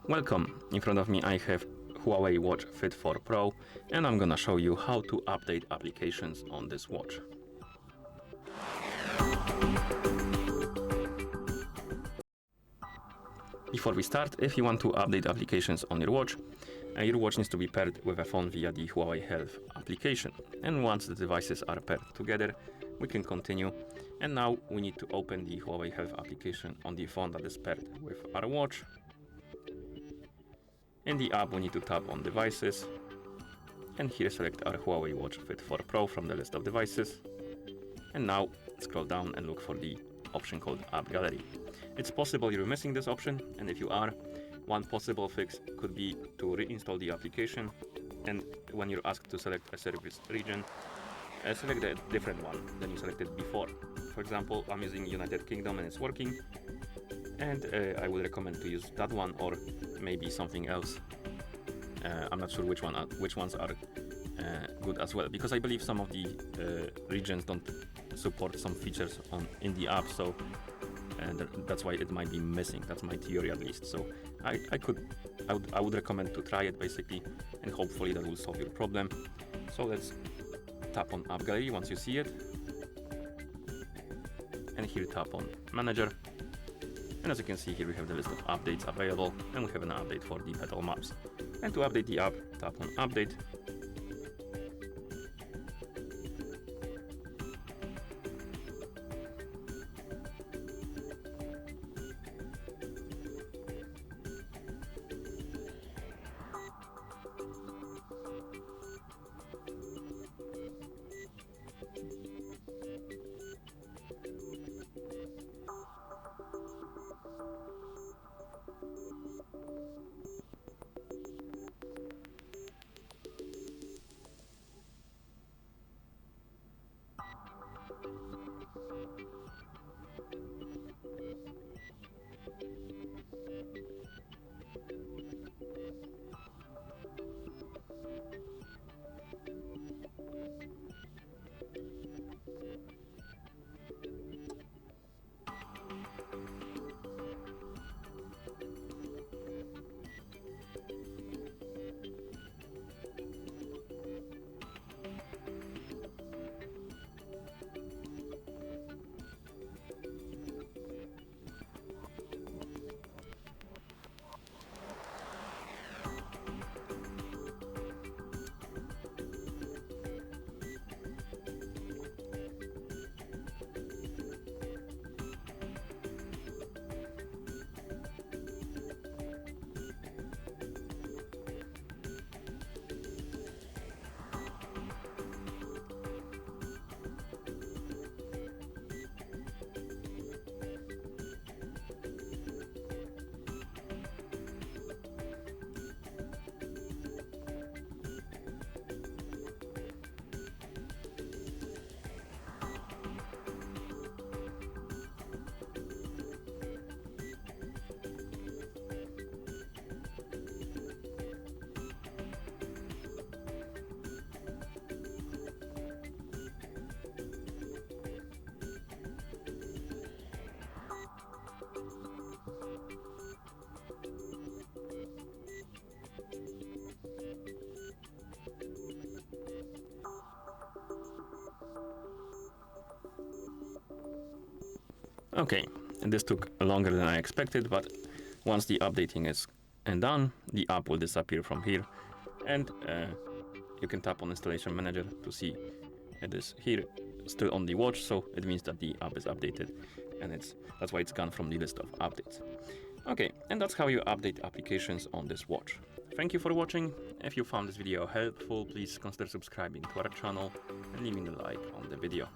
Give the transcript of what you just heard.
Welcome, in front of me I have HUAWEI Watch Fit 4 Pro and I'm gonna show you how to update applications on this watch. Before we start, if you want to update applications on your watch needs to be paired with a phone via the HUAWEI Health application. And once the devices are paired together, we can continue. And now we need to open the HUAWEI Health application on the phone that is paired with our watch. In the app, we need to tap on Devices, and here select our HUAWEI Watch Fit 4 Pro from the list of devices. And now scroll down and look for the option called App Gallery. It's possible you're missing this option, and if you are, one possible fix could be to reinstall the application, and when you're asked to select a service region, select a different one than you selected before. For example, I'm using United Kingdom and it's working, and I would recommend to use that one or maybe something else. I'm not sure which ones are good as well, because I believe some of the regions don't support some features in the app, so that's why it might be missing. That's my theory at least. So I would recommend to try it basically, and hopefully that will solve your problem. So let's tap on App Gallery once you see it, and here tap on Manager. And as you can see here, we have the list of updates available, and we have an update for the pedal maps. And to update the app, tap on Update. Okay, and this took longer than I expected, but once the updating is done, the app will disappear from here, and you can tap on Installation Manager to see it is here still on the watch, so it means that the app is updated, and that's why it's gone from the list of updates. Okay, and that's how you update applications on this watch. Thank you for watching. If you found this video helpful, please consider subscribing to our channel and leaving a like on the video.